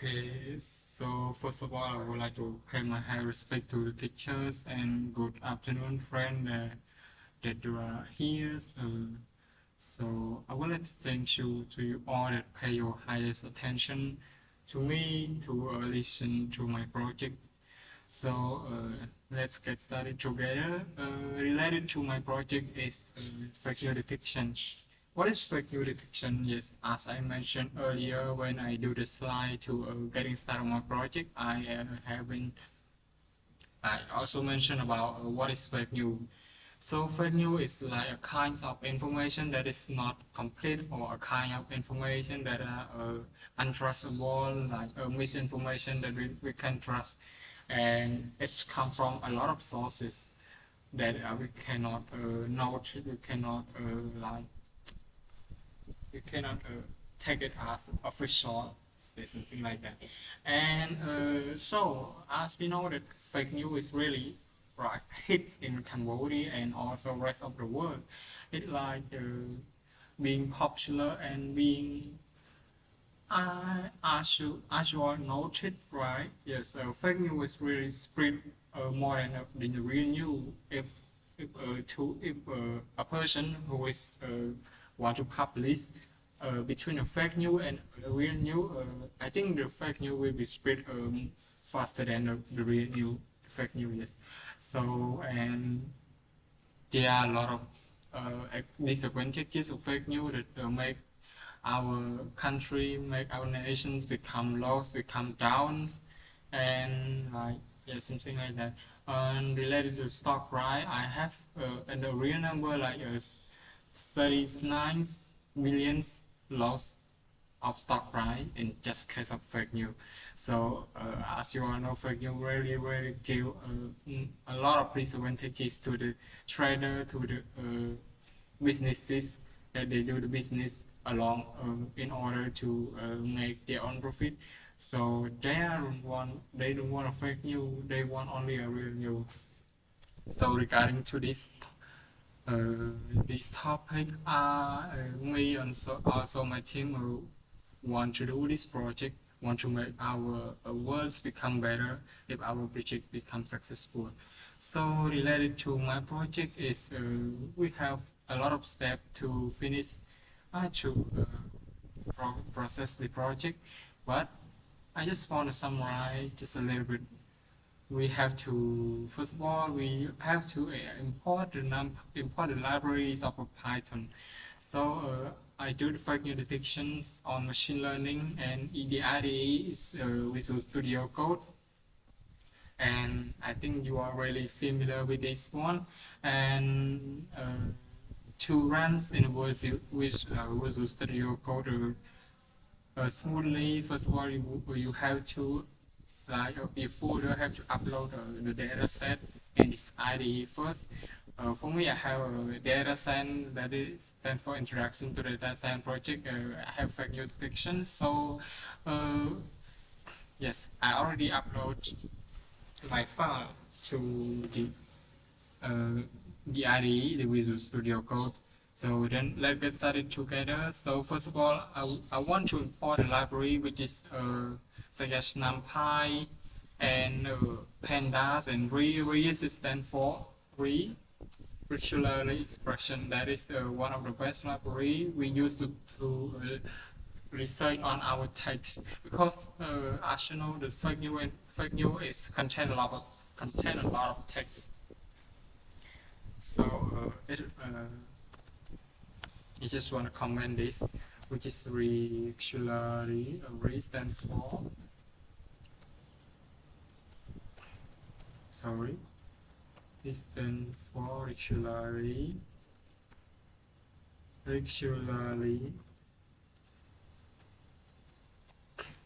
Okay, so first of all, I would like to pay my high respect to the teachers and good afternoon, friend that you are here. So I would like to thank you to you all that pay your highest attention to me to listen to my project. So let's get started together. Related to my project is fake news detection. What is fake news detection? Yes, as I mentioned earlier, when I do the slide to getting started on my project, I also mentioned about what is fake news. So fake news is like a kind of information that is not complete or a kind of information that are untrustable, like misinformation that we can trust. And it's come from a lot of sources that we cannot note, like you cannot take it as official, say something like that. And so, as we know that fake news is really right hits in Cambodia and also rest of the world. It like being popular and being as you all noted, right? Yes, fake news is really spread more than the real news. If a person who is want to publish between a fake news and a real news, I think the fake news will be spread faster than the real news. Fake news, yes. So and there are a lot of disadvantages of fake news that make our country, make our nations become lost, become down, and like yeah, something like that. And related to stock price, I have and the real number like 39 millions loss of stock price in just case of fake news. So as you all know, fake news really give a lot of disadvantages to the trader, to the businesses that they do the business along in order to make their own profit. So they don't want a fake news, they want only a real news. So regarding to this topic, me and also my team want to do this project, want to make our worlds become better if our project becomes successful. So related to my project is we have a lot of steps to finish to process the project, but I just want to summarize just a little bit. We have to first of all we have to import the libraries of Python. So I do the fake news detections on machine learning and EDIDE is Visual Studio Code, and I think you are really familiar with this one. And to run in Visual Studio Code smoothly, first of all you have to like before you have to upload the data set and its IDE first. For me, I have a data set that is stand for Introduction to the Data Science Project. I have fake news detection. So yes, I already upload my file to the IDE, the Visual Studio Code. So then let's get started together. So first of all, I want to import a library which is such as NumPy and pandas and re stand for regularly expression. That is one of the best library we use to research on our text, because as you know the fake news is contain a lot of text. So I just want to comment this, which is regularly stand for sorry this stand for regularly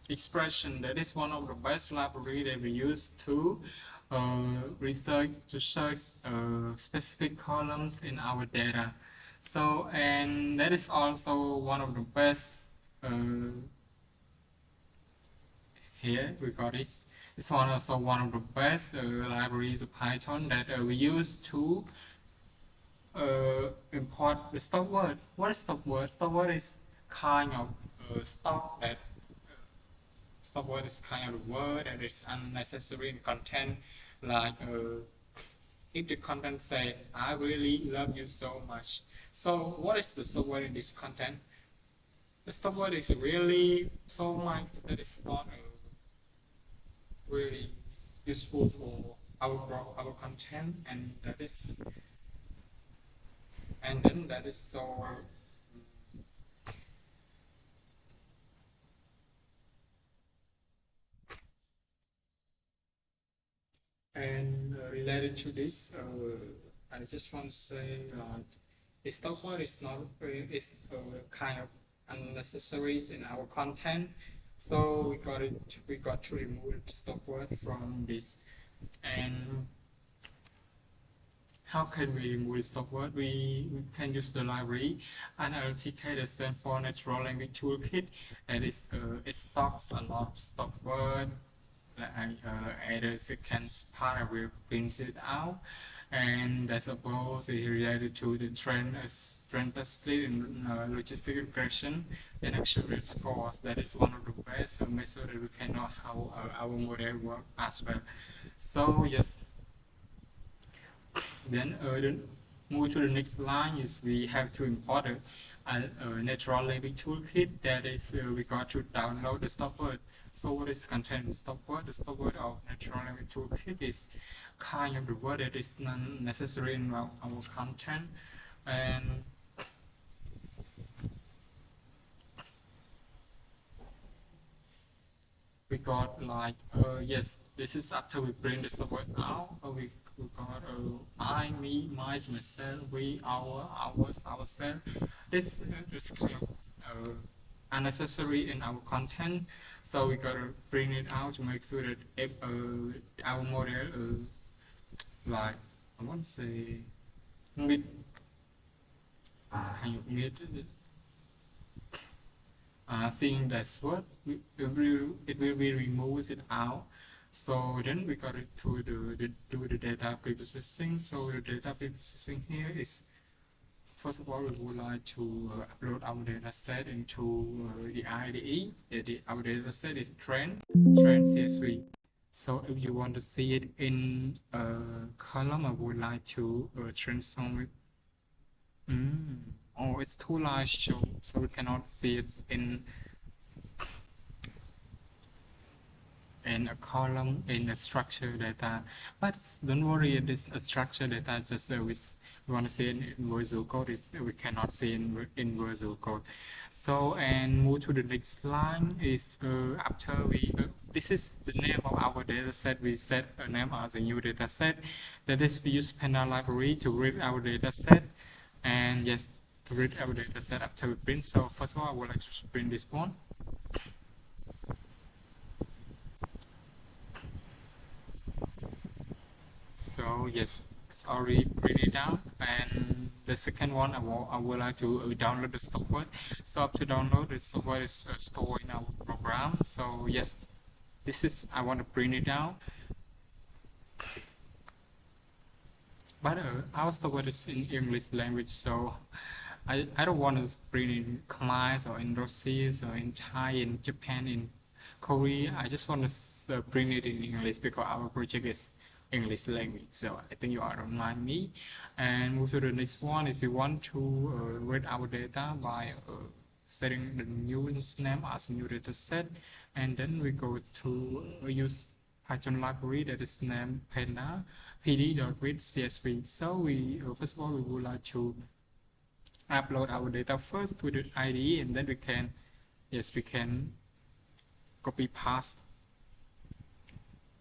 expression. That is one of the best library that we use to research to search specific columns in our data. So and that is also one of the best here we got this. It's also one of the best libraries of Python that we use to import the stop word. What is stop word? Stop word is kind of stop stop word is kind of word that is unnecessary in content, like if the content say I really love you so much. So what is the stop word in this content? The stop word is really so much that is not really useful for our content, and then that is so and related to this, I just want to say stop word is not is kind of unnecessary in our content, so we got to remove stop word from this. And how can we remove stop word? We can use the library NLTK, that stands for Natural Language Toolkit, and it stocks a lot of stop word. At the second part I will print it out, and I suppose it related to the trend split in logistic regression and accurate scores. That is one of the best methods that we can know how our model work as well. So yes, then move to the next line is we have to import a natural language toolkit. That is we got to download the stop word. So what is contained in stop word? The stop word of natural language toolkit is kind of the word that is not necessary in our content, and we got like yes, this is after we bring the stop word out. We got I, me, mine, myself, we, our, ours, ourselves. This is kind of unnecessary in our content, so we gotta bring it out to make sure that if our model like I want to say meet kind of meet seeing that's what it will be removed it out. So then we got it to do the data preprocessing. So the data preprocessing here is, first of all, we would like to upload our data set into the IDE. Our data set is trend CSV. So if you want to see it in a column, I would like to transform it. Oh, it's too large, so we cannot see it in a column in a structured data. But don't worry, this structured data just we want to see it in Visual Code. We cannot see in Visual Code. So and move to the next line is after we this is the name of our data set. We set a name as a new data set. That is, we use Panda library to read our data set, and yes, to read our data set after we print. So first of all, I would like to print this one. So yes, it's already printed down, and the second one I would like to download the stop word. So after download, the stop word is stored in our program. So yes, this is I want to print it down, but our stop word is in English language, so I don't want to print in Khmer or in Rosis or in Thai, in Japan, in Korea. I just want to print it in English because our project is English language. So I think you are don't mind me. And move to the next one is we want to read our data by setting the new name as a new data set, and then we go to use Python library that is named Panda pd.read CSV. So we first of all we would like to upload our data first to the IDE, and then we can copy paste.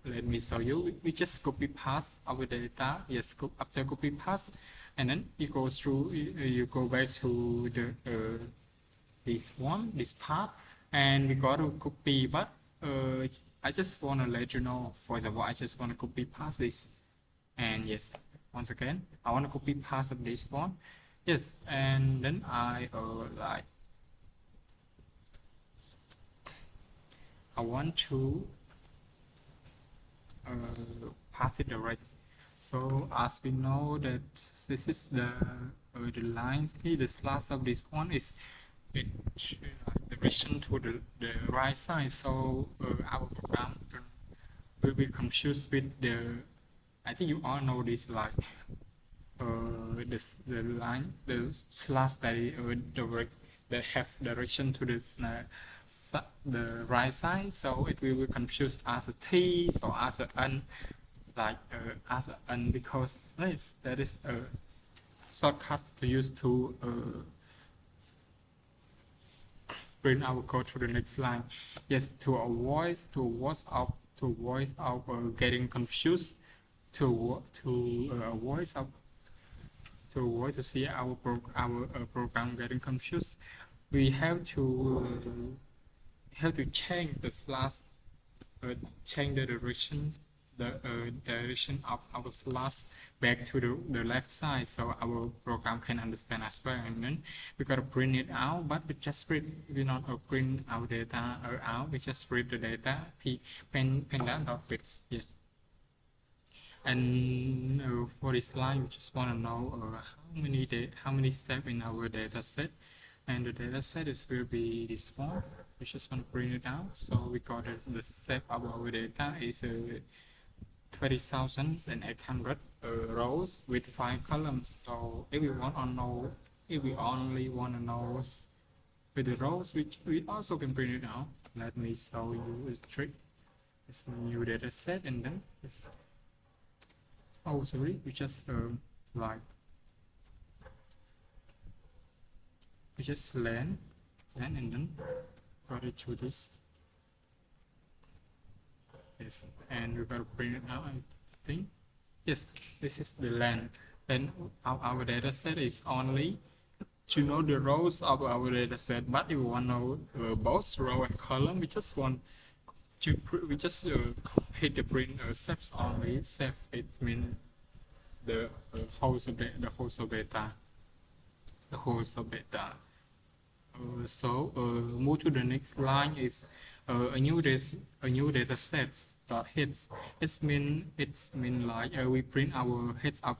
Let me show you. We just copy paste our data. Yes, after copy paste, and then you go through. You go back to the this part, and we got to copy. But I just want to let you know. For example, I just want to copy paste this, and yes, once again, I want to copy paste of this one. Yes, and then I want to pass it direct. So as we know that this is the lines here, the slash of this one is the direction to the right side, so our program will be confused with the, I think you all know this, like the line, the slash that have direction to the right side, so it will be confused as a T, so as a N, like as a N, because that is a shortcut to use to bring our code to the next line. Yes, to avoid getting confused, to avoid to see our program getting confused, we have to change the slash, change the direction of our slash back to the left side, so our program can understand as well. And then we gotta print it out, but we just we not print our data out, we just read the data panda.bits. Yes. And for this line, we just want to know how many steps in our data set, and the data set will be this one. We just want to print it out, so we got the step of our data is 20,800 rows with 5 columns. So if we only want to know with the rows, which we also can print it out. Let me show you a trick. It's a new data set, and then we just we just land and then got it to this. Yes, and we're gonna print it out, I think. Yes, this is the len. Then our data set is only to know the rows of our data set, but if we want to know both row and column, we just hit the print steps only. Save it means the whole beta. So move to the next line is a new data set dot heads. It's mean like we print our heads of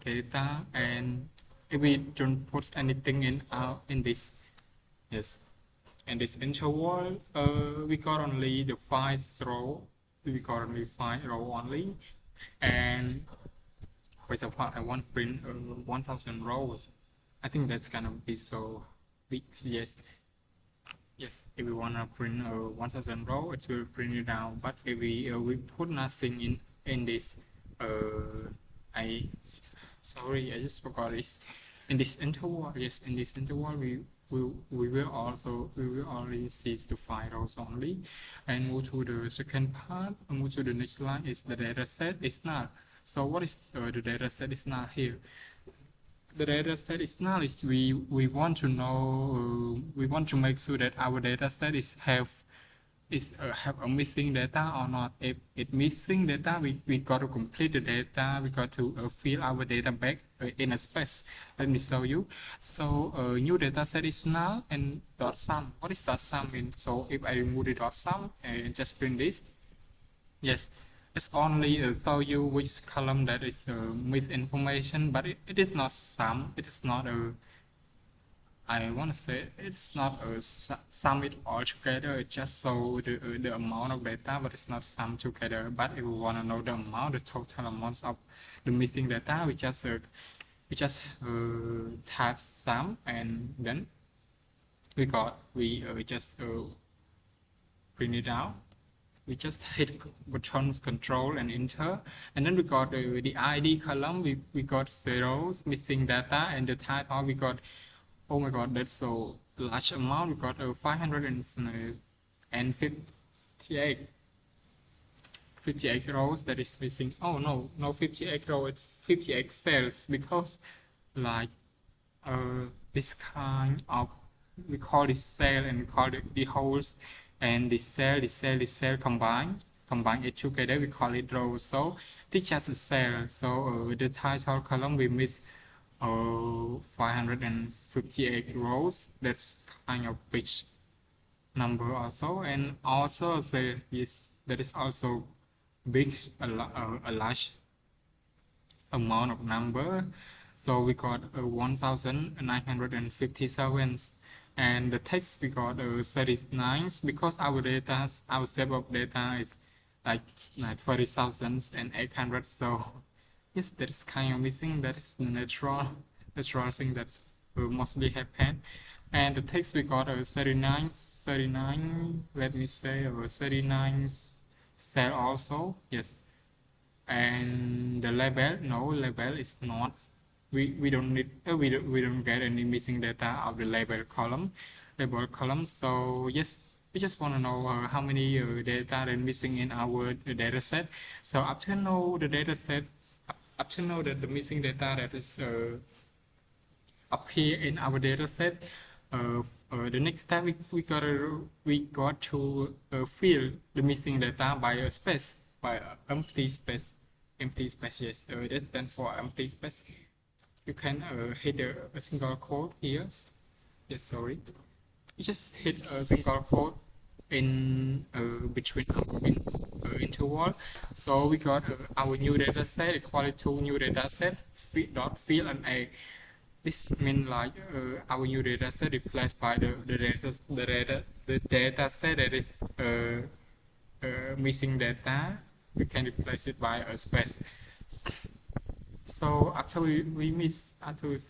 data, and if we don't put anything in this. Yes, and this interval we got only the 5 row. We got only 5 row only, and for example, I want to print 1,000 rows. I think that's gonna be so big. Yes, if we wanna print 1,000 row, it will print it down. But if we put nothing in this, I just forgot this. In this interval, yes, in this interval, we will only see the 5 rows only. And move to the second part. Move to the next line is the data set is null. So what is the data set is null here? The data set is null is we want to know, we want to make sure that our data set have a missing data or not. If it missing data, we got to complete the data. We got to fill our data back in a space. Let me show you. So new data set is null and dot sum. What is dot sum mean? So if I remove the dot sum and just print this, yes, it's only show you which column that is misinformation, but it is not sum. It is not I want to say it's not sum it all together. It just show the amount of data, but it's not sum together. But if we want to know the amount, the total amount of the missing data, we just type sum, and then we just print it out. We just hit buttons control and enter, and then we got the ID column. We got zeros, missing data, and the title we got. Oh my God, that's so large amount. We got 58 rows that is missing. Oh no 58 rows, it's 58 cells, because like this kind of, we call this cell and we call it the holes, and this cell combine it together, we call it row. So this just a cell. So the title column we miss 558 rows. That's kind of big number also, and also say yes, that is also big, a large amount of number. So we got 1,957 and the text we got 39 because our data, our set of data is like 20,800. So yes, that is kind of missing. That is the natural thing that's mostly happen. And the text we got 39, let me say 39 cell also, yes. And the label, no, label is not, we don't need, we don't get any missing data of the label column. So yes, we just want to know how many data are missing in our data set. So after know the data set, up to know that the missing data that is appear in our data set, the next step we got to fill the missing data by a space, by empty space. Yes, that stands for empty space. You can hit a single quote here. Yes, sorry. You just hit a single quote in between interval. So we got our new data set equal to new data set dot fill and a. This means like our new data set replaced by the data set that is missing data. We can replace it by a space. So after we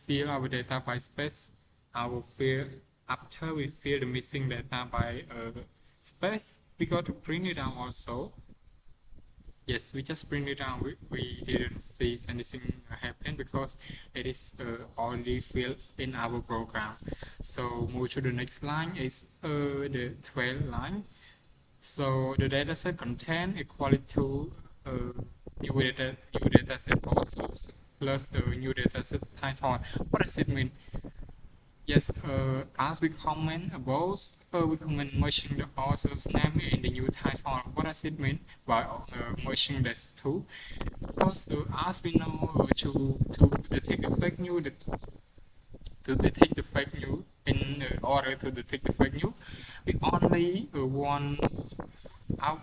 fill our data by space, after we fill the missing data by space, we got to print it out also. Yes, we just print it out. We didn't see anything happen because it is already filled in our program. So move to the next line is the 12th line. So the dataset content equal to new dataset also plus the new dataset title. What does it mean? Yes, as we comment above, we comment merging the author's name and the new title. What does it mean by merging these two? Because as we know, to detect the fake news, to detect the fake news, in order to detect the fake news, we only want out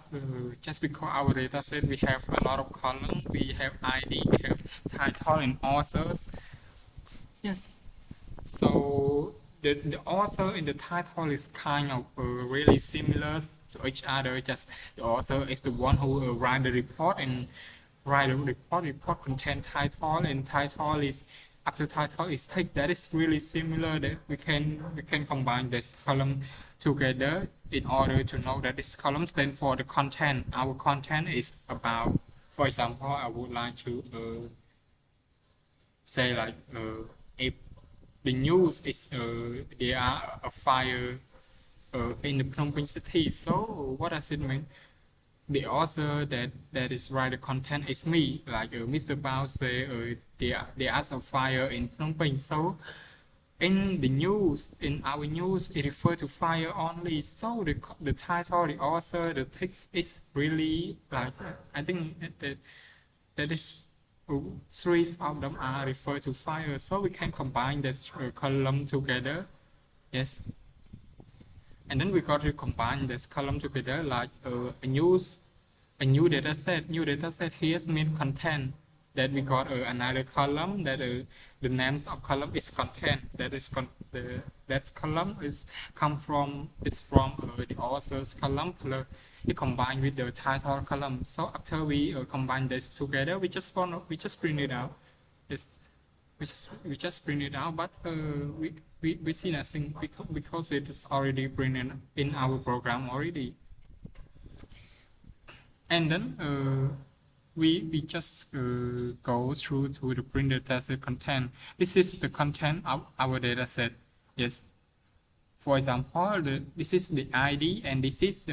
just because our data set we have a lot of columns, we have ID, we have title and authors. Yes. So the author in the title is kind of really similar to each other. Just the author is the one who write the report, and write the report contain title, and title is after title is text. That is really similar. That we can combine this column together in order to know that this column stands for the content. Our content is about, for example, I would like to say like if the news is there are a fire in the Phnom Penh city. So what does it mean? The author that is write the content is me. Like Mr. Bao say there are a fire in Phnom Penh. So in the news, in our news, it refers to fire only. So the title, the author, the text is really like I think that is. Three of them are referred to fire, so we can combine this column together. Yes, and then we got to combine this column together like a new data set. New data set here means content. That we got another column that the names of column is content. That is that column is from the author's column plus it combined with the title column. So after we combine this together, we just print it out. Yes, we just print it out, but we see nothing because it is already printed in our program already. And then we just go through to the printed dataset content. This is the content of our dataset. Yes. For example, this is the ID, and this is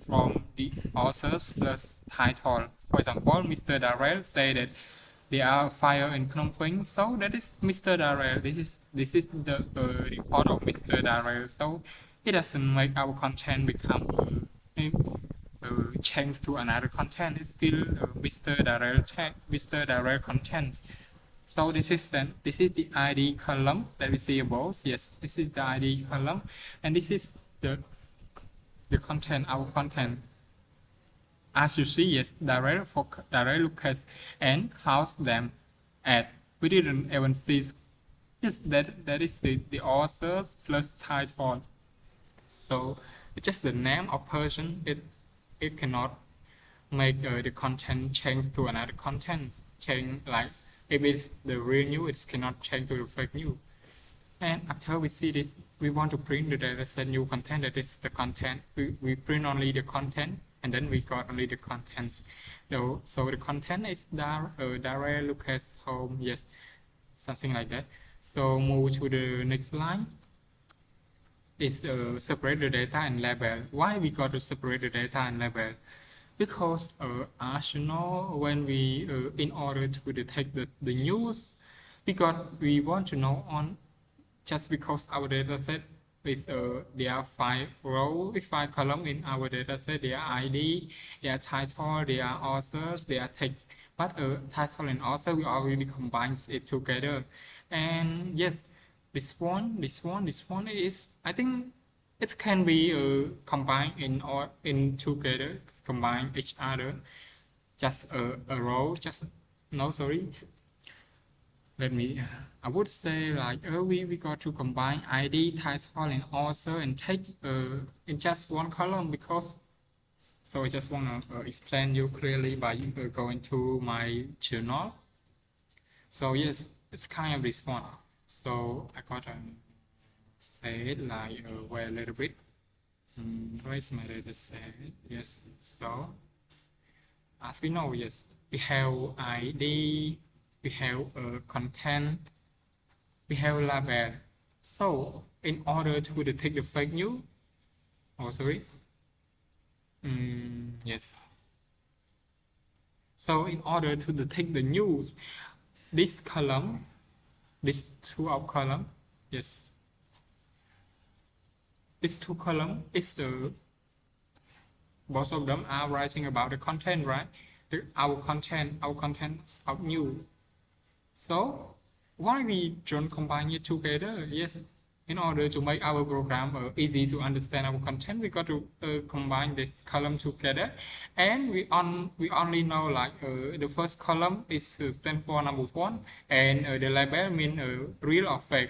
from the authors plus title. For example, Mr. Darrell say that there are fire in Phnom Penh, so that is Mr. Darrell. This is the report of Mr. Darrell. So it doesn't make our content become change to another content. It's still Mr. Darrell content. So this is the ID column that we see above. Yes, this is the ID column, and this is the content, our content. As you see, yes, direct locus and house them at. We didn't even see Yes, that is the authors plus title. So it's just the name of person. It cannot make the content change to another content. Change like if it's the real news, it cannot change to the fake news. And after we see this, we want to print the data set new content. That is the content. We print only the content, and then we got only the contents. So the content is Daria Lucas home. Yes, something like that. So move to the next line. Is separate the data and label. Why we got to separate the data and label? Because as you know, when we in order to detect the news, because we want to know on just because our data set is there are 5 rows, 5 columns in our data set. There are ID, there are title, there are authors, there are text. But title and author we already combine it together. And yes, this one is, I think it can be combined in together, combine each other. Just a row, just no, sorry. Let me, I would say like we got to combine ID, title, and author and take in just one column because. So I just want to explain you clearly by going to my journal. So yes, it's kind of this one. So I gotta say it like wait a little bit. Where's my data set? Yes. So as we know, yes, we have ID, we have content, we have label. So in order to detect the fake news, oh sorry, yes. So in order to detect the news, this column, this two column, yes, this 2 column is the both of them are writing about the content, right? Our content of news. So why we don't combine it together? Yes, in order to make our program easy to understand our content, we got to combine this column together, and we only know like the first column is stand for number 1, and the label mean real or fake,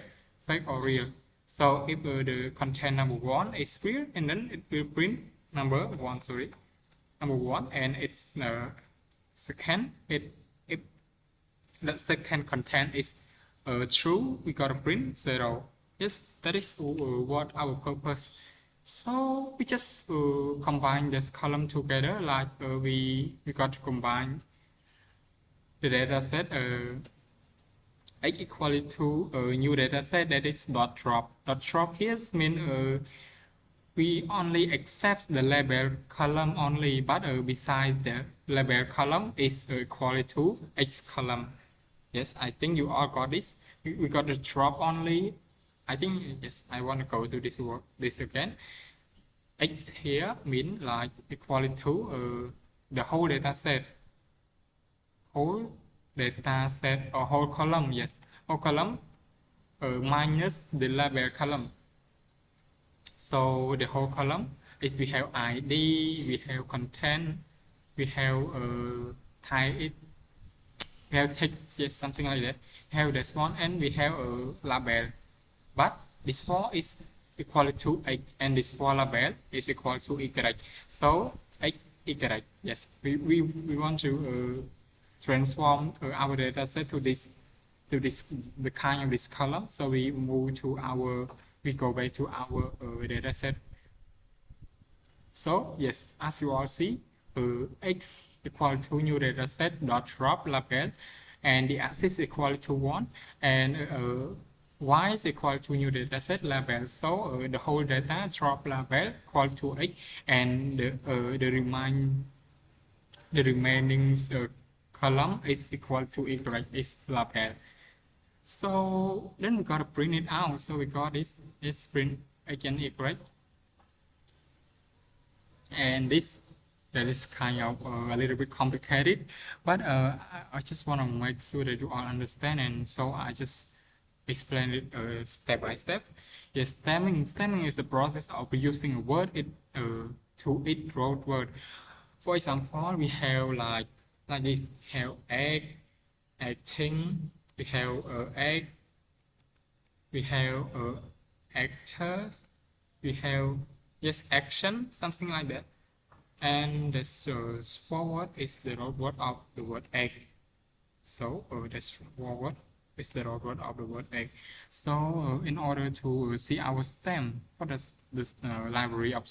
or real. So if the content number 1 is real, and then it will print number 1, sorry, number 1, and it's second, if the second content is true, we gotta print 0. Yes, that is what our purpose. So we just combine this column together, like we got to combine the data set x equal to a new data set that is dot drop. Dot drop here means we only accept the label column only, but besides the label column is equal to x column. Yes, I think you all got this. We got the drop only. I think yes, I want to go to this again. X here means like equal to the whole data set. Whole data set or whole column, yes, whole column minus the label column. So the whole column is we have ID, we have content, we have type, we have text, yes, something like that. We have this one, and we have a label. But this 4 is equal to x, and this 4 label is equal to y. So x, y, yes, we want to transform our data set to this the kind of this column. So we move to we go back to our data set. So yes, as you all see, x equal to new data set dot drop label, and the axis equal to 1, and y is equal to new data set label. So the whole data drop label equal to x, and the remaining column is equal to y is label. So then we gotta print it out. So we got this print again y, and this that is kind of a little bit complicated, but I just want to make sure that you all understand, and so I just explain it step by step. Yes, stemming is the process of using a word to it wrote word. For example, we have like this, have egg, thing, we have egg, we have actor, we have yes action, something like that. And the forward is the root word of the word egg. So that's forward is the root word of the word egg. So in order to see our stem, what does this library of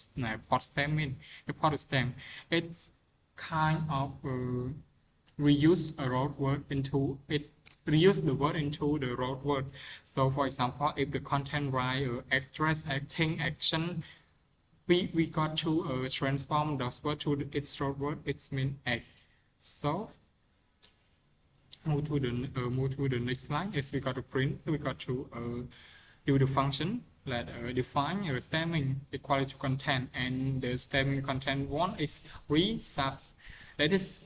pod stem mean? The pod stem, it's kind of reuse a root word into it. Reuse the word into the root word. So for example, if the content write actress, acting, action, we got to transform those words to its root word. It's mean act. So move to the next line is we got to print. We got to do the function that define stemming equal to content, and the stemming content one is re subs. That is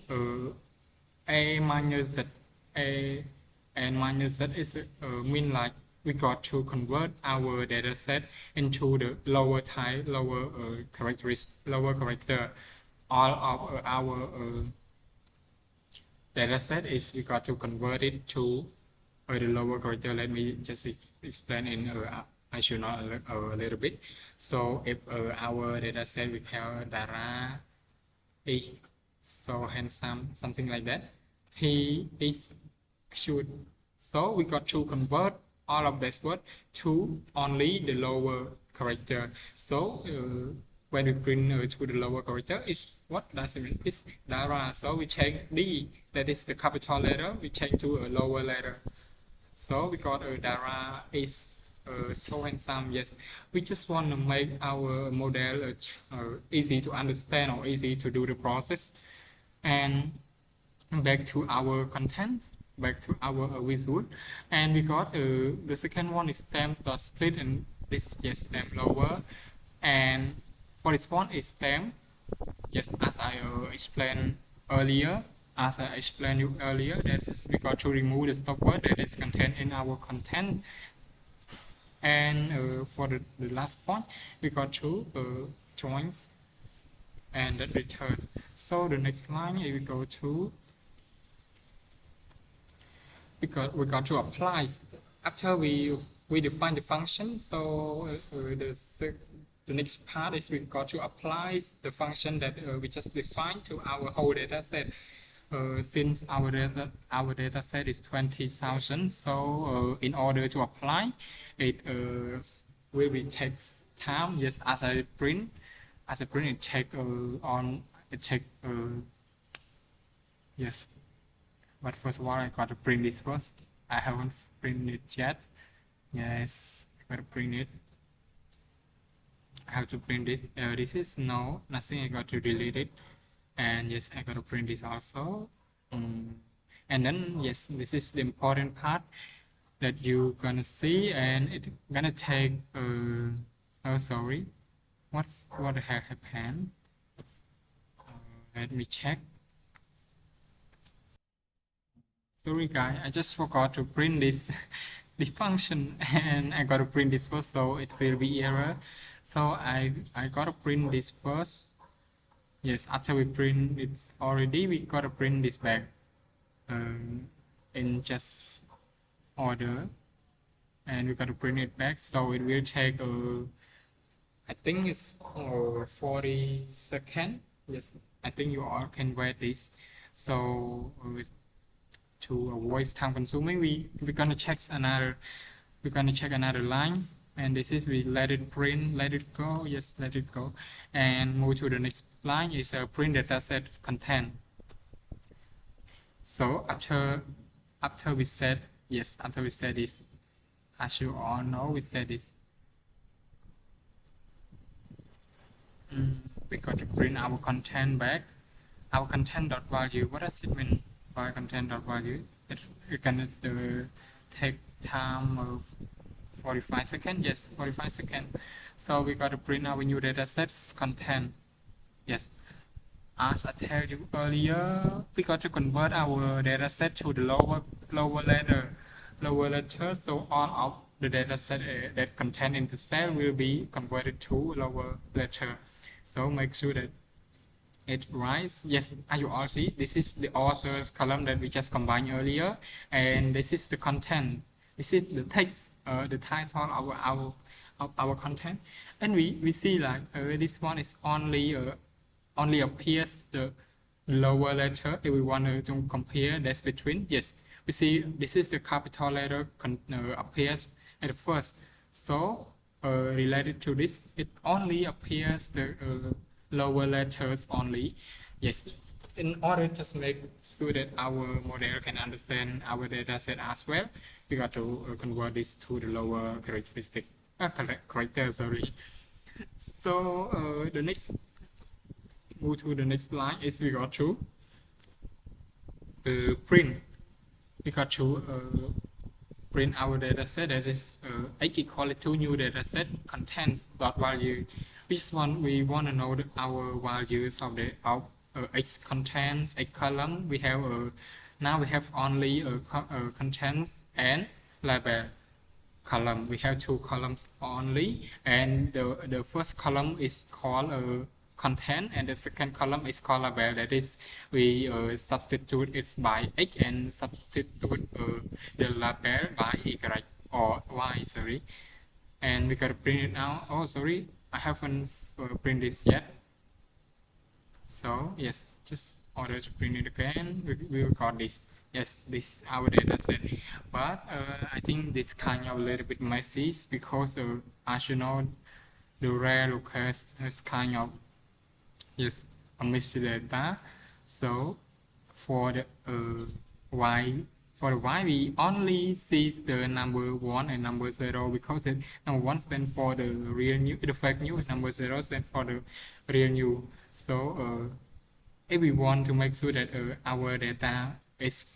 a minus z. A and minus z is mean like we got to convert our data set into the lower type, lower characteristic, lower character. All of our data set is we got to convert it to the lower character. Let me just explain in I should know a little bit. So if our data set we have Dara is so handsome, something like that, he is cute. So we got to convert all of this word to only the lower character. So when we print to the lower character, is what does it mean? It's Dara. So we change D, that is the capital letter, we change to a lower letter. So we got Dara is so handsome. Yes, we just want to make our model easy to understand or easy to do the process. And back to our content, back to our visual, and we got the second one is stem dot split, and this yes stem lower, and for this one is stem. Yes, as I explained earlier, that is we got to remove the stop word that is contained in our content. And for the last point, we got to joins and then return. So the next line we go to, we got to apply after we define the function. So the next part is we got to apply the function that we just defined to our whole data set. Since our data set is 20,000, so in order to apply it will be takes time. Yes, as I print it take yes, but first of all I got to print this first. I haven't printed it yet. Yes, I got to print it. I have to print this. This is nothing. I got to delete it. And yes, I got to print this also. And then yes, this is the important part that you gonna see, and it gonna take oh sorry, what happened? Let me check. Sorry guys, I just forgot to print this the function, and I gotta print this first, so it will be error. So I gotta print this first. Yes, after we print it already, we gotta print this back in just order, and we gotta print it back. So it will take I think it's 40 seconds. Yes, I think you all can wait this. So to avoid time consuming, we're gonna check another lines, and this is we let it print, let it go. Yes, let it go, and move to the next line is a print dataset content. So after we said yes, after we said this, as you all know, we said this. We got to print our content back. Our content dot value. What does it mean by content dot value? It can take time of 45 seconds. Yes, 45 seconds. So we got to print our new data sets content. Yes, as I told you earlier, we got to convert our data set to the lower letter. So all of the data set that contain in the cell will be converted to lower letter. So make sure that it writes. Yes, as you all see, this is the author's column that we just combined earlier, and this is the content. This is the text the title of our content, and we see like this one is only appears the lower letter. If we want to compare that's between, yes, we see this is the capital letter appears at the first. So related to this, it only appears the lower letters only. Yes, in order to make sure that our model can understand our data set as well, we got to convert this to the lower characteristic character, sorry. So the next move to the next line is we got to print. We got to print our data set that is x equal to new data set contains dot value. Which one we want to know our values of the x contains x column. We have now we have only content and label column. We have two columns only, and the first column is called content, and the second column is called label. That is, we substitute it by x and substitute the label by y or y, sorry, and we gotta print it out. Oh, sorry, I haven't print this yet. So yes, just order to print it again. We got this. Yes, this our data set, but I think this kind of a little bit messy because as you know, the rare locus is kind of yes a mixed data. So for the y we only see the number 1 and number 0 because number 1 stands for the real new, the fake new, and number 0 stands for the real new. So if we want to make sure that our data is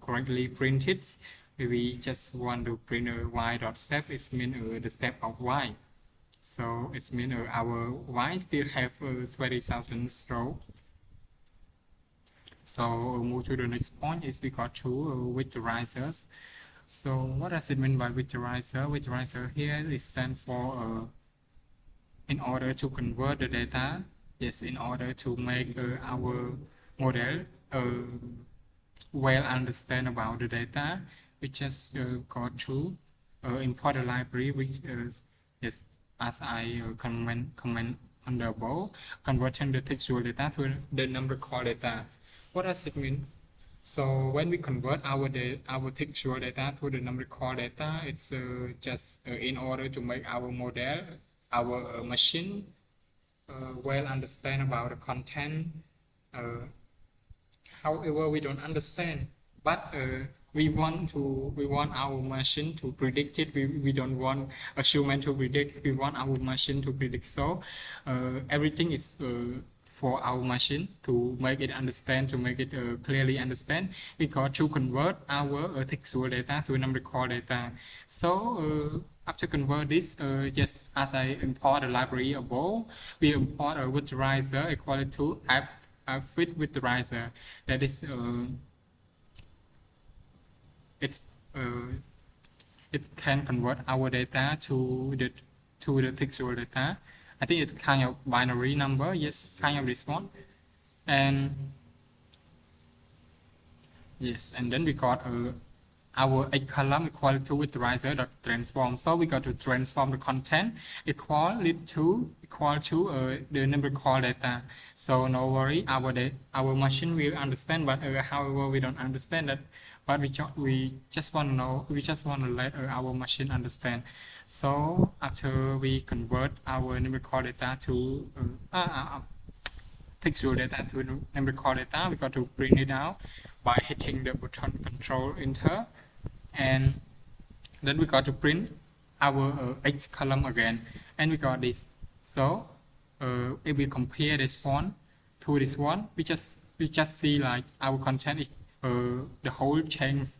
correctly printed, we just want to print y.step. It means the step of y. So it means our y still have 20,000 rows. So move to the next point is we got two vectorizers. So what does it mean by vectorizer? Vectorizer here is stand for in order to convert the data. Yes, in order to make our model well understand about the data, we just got to import a library which yes, as I comment on the above, converting the textual data to the numerical data. What does it mean? So when we convert our textual data to the numerical data, it's just in order to make our model, our machine well understand about the content. However, we don't understand, but we want our machine to predict it. We don't want a human to predict. We want our machine to predict. So everything is for our machine to make it understand, to make it clearly understand. We got to convert our textual data to numerical data. So after convert this, just as I import a library above, we import a vectorizer equal to fit vectorizer. That is it can convert our data to the textual data. I think it's kind of binary number, yes, kind of this one. And yes, and then we got our x column equal to vectorizer dot transform. So we got to transform the content equal to the numerical data. So no worry, our machine will understand, but however we don't understand that. But we just want to know, we just want to let our machine understand. So after we convert our numerical data to textual data to numerical data, we got to print it out by hitting the button Control Enter, and then we got to print our X column again, and we got this. So if we compare this one to this one, we just see like our content is the whole change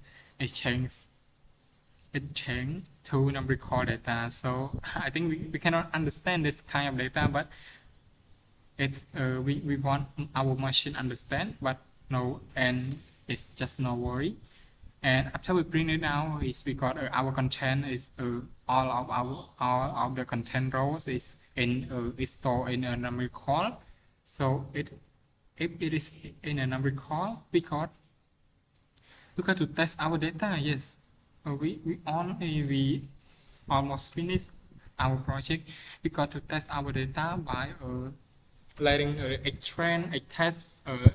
to numerical data. So I think we cannot understand this kind of data, but it's we want our machine understand, but no, and it's just no worry. And after we print it out, is we got our content is all of the content rows is stored in a numerical. So if it is in a numerical, we got to test our data. Yes, we almost finished our project. We got to test our data by letting X trend, X test,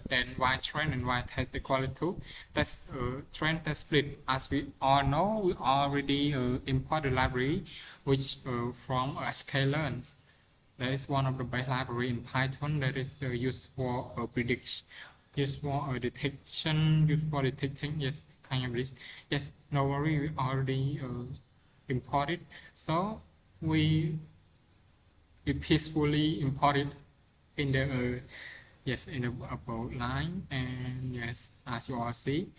then Y trend and Y test equal to test trend test split. As we all know, we already import the library which from sklearn. That is one of the best library in Python that is used for prediction, used for detection, used for detecting, yes, kind of this. Yes, no worry, we already imported. So we peacefully imported in the yes, in the about line, and yes, as you all see,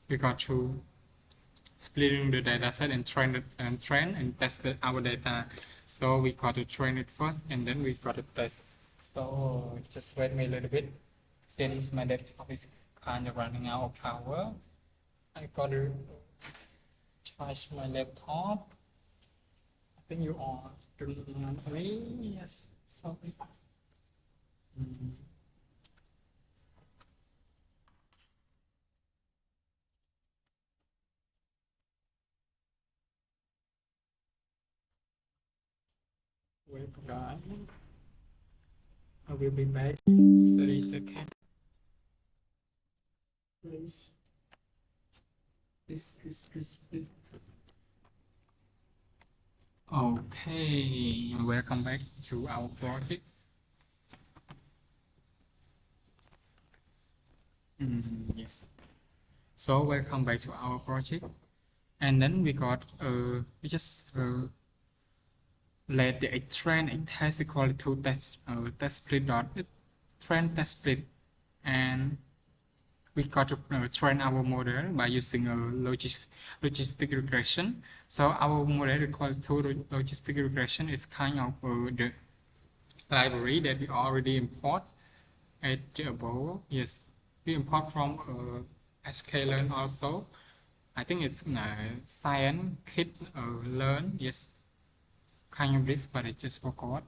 we got to splitting the data set and train and test our data. So we got to train it first and then we got to test. So just wait me a little bit. Since my desktop is kind of running out of power, I got to charge my laptop. I think you are doing me. Yes, sorry. Wait, guys. I will be back. 30 seconds. Please. Please. Okay, welcome back to our project. Yes. So welcome back to our project. And then we got we just let the trend and test equal to test split dot trend test split, and we got to train our model by using a logistic regression. So our model equal to logistic regression is kind of the library that we already import at above. Yes, we import from sklearn also. I think it's scikit-learn. Yes, kind of this, but I just forgot.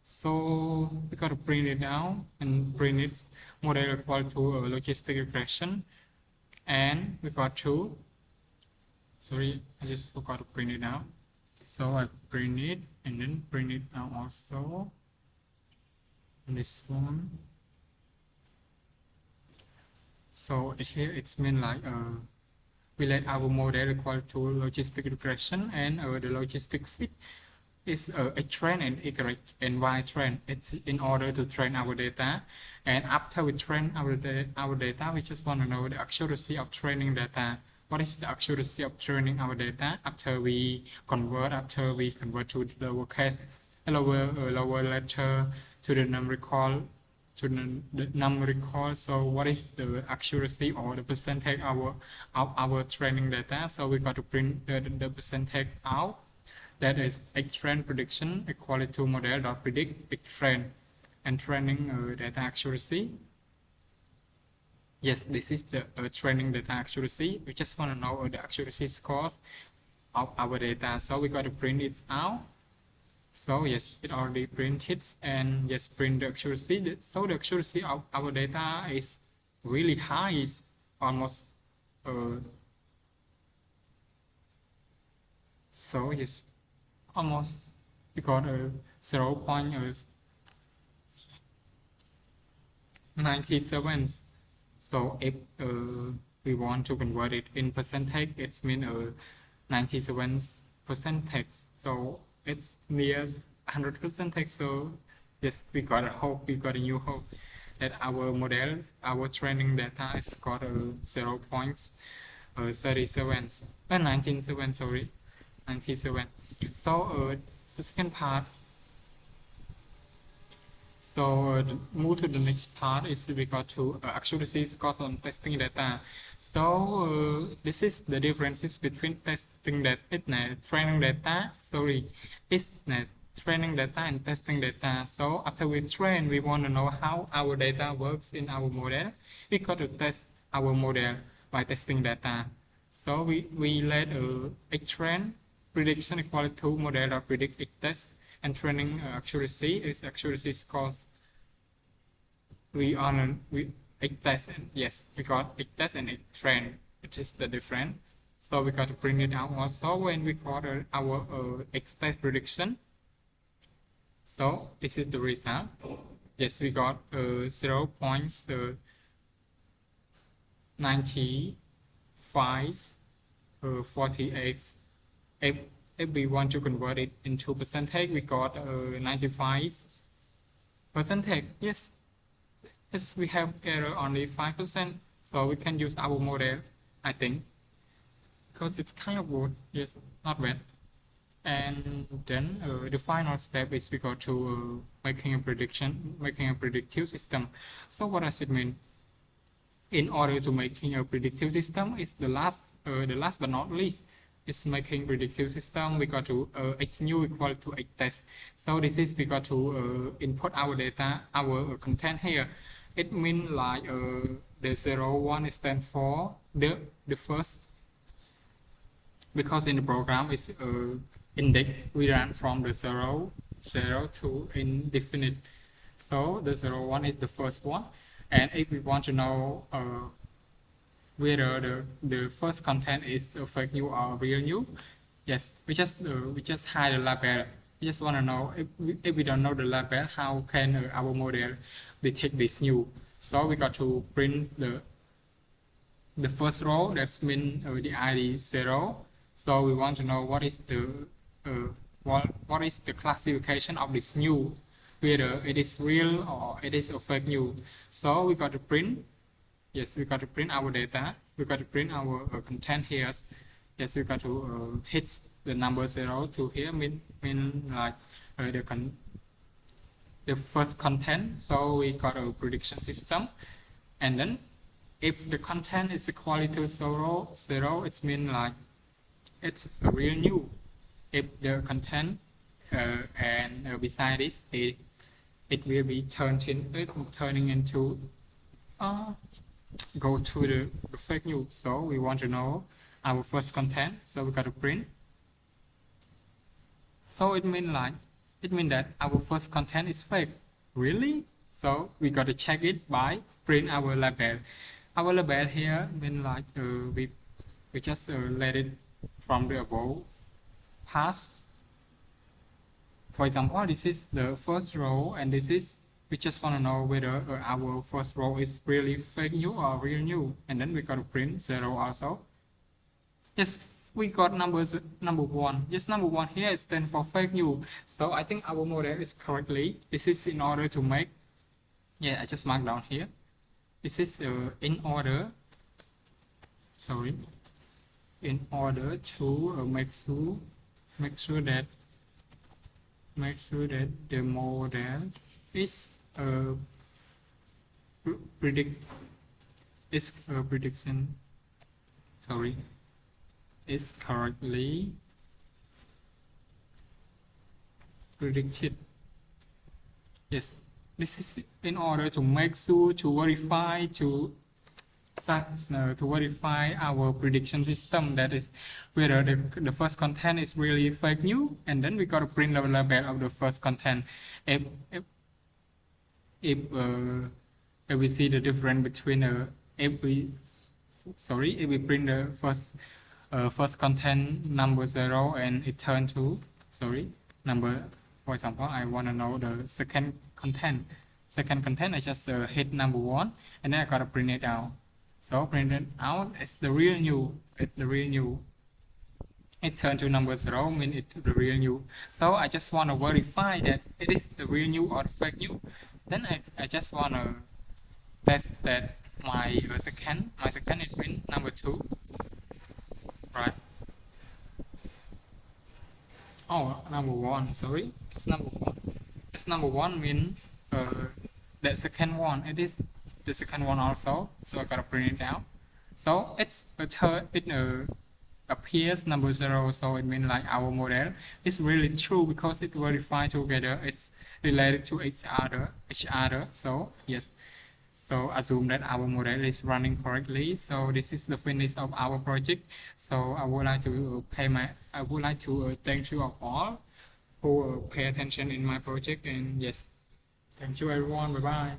So we got to print it down and print it model equal to a logistic regression, and we got to, sorry, I just forgot to print it out. So I print it and then print it out also. This one. So here it's mean like we let our model equal to logistic regression, and the logistic fit is a trend and y and y trend. It's in order to train our data, and after we train our data, we just want to know the accuracy of training data. What is the accuracy of training our data after we convert to the lowercase, lower letter to the numerical, so what is the accuracy or the percentage of our training data? So we got to print the percentage out. That is X trend prediction equal to model dot predict X trend, and training data accuracy. Yes, this is the training data accuracy. We just want to know the accuracy scores of our data. So we got to print it out. So yes, it already printed, and yes, print the accuracy. So the accuracy of our data is really high, it's almost so yes, almost we got a 0.97. So if we want to convert it in percentage, it's mean 97%. So it's near 100%. So yes, we got a hope, we got a new hope that our model, our training data is got a 0.37, 97, sorry, 97. So the second part. So move to the next part is we got to accuracy scores on testing data. So this is the differences between testing data, training data. Sorry, it's training data and testing data. So after we train, we want to know how our data works in our model. We got to test our model by testing data. So we let a trend prediction equal to model or predict X test, and training accuracy is accuracy scores. We X test, and yes, we got X test and X train. It is the difference. So we got to print it out also when we got our x-test prediction. So this is the result. Yes, we got 0.9548. If we want to convert it into percentage, we got 95 percentage. Yes, we have error only 5%, so we can use our model, I think, because it's kind of good. Yes, not bad. And then the final step is we go to making a predictive system. So what does it mean? In order to making a predictive system, is the last but not least, is making predictive system. We got to x new equal to x test. So this is we got to input our data, our content here. It means like the 0, 1 stand for the first, because in the program is index we run from the 0 to indefinite. So the 0, 1 is the first one, and if we want to know whether the first content is a fake news or real news, yes, we just hide the label. We just want to know if we don't know the label, how can our model detect this news? So we got to print the first row, that's mean the ID 0. So we want to know what is the classification of this news, whether it is real or it is a fake news. So we got to print. Yes, we got to print our data. We got to print our content here. Yes, we got to hit the number 0 to here, mean like the first content. So we got a prediction system, and then if the content is equal to 0, it means like it's a real news. If the content and beside this, it will be turning into go to the fake news. So we want to know our first content, so we got to print. So it means that our first content is fake. Really? So we got to check it by print our label. Our label here means like we just let it from the above pass. For example, this is the first row, and this is, we just want to know whether our first row is really fake news or real news, and then we got to print 0 also. Yes, we got number 1. Yes, number 1 here stands for fake news. So I think our model is correctly. This is in order to make. Yeah, I just marked down here. This is in order. Sorry. In order to make sure that the model is prediction. Sorry, is correctly predicted. Yes, this is in order to make sure to verify our prediction system, that is whether the first content is really fake news, and then we got to print the label of the first content. If we see the difference between if we print the first content number 0 and it turn to number, for example, I want to know the second content. I just hit number 1, and then I gotta print it out. So print it out, it's the real news. It turned to number 0, mean it's the real news. So I just want to verify that it is the real news or the fake news. Then I just want to test that my second it means number 2, right? Oh, number 1, sorry, it's number 1. It's number 1 mean the second one, it is the second one also. So I gotta print it out. So it's appears number 0, so it means like our model is really true because it verified together, it's related to each other. So yes, so assume that our model is running correctly. So this is the finish of our project. So I would like to thank you all who pay attention in my project, and yes, thank you everyone. Bye bye.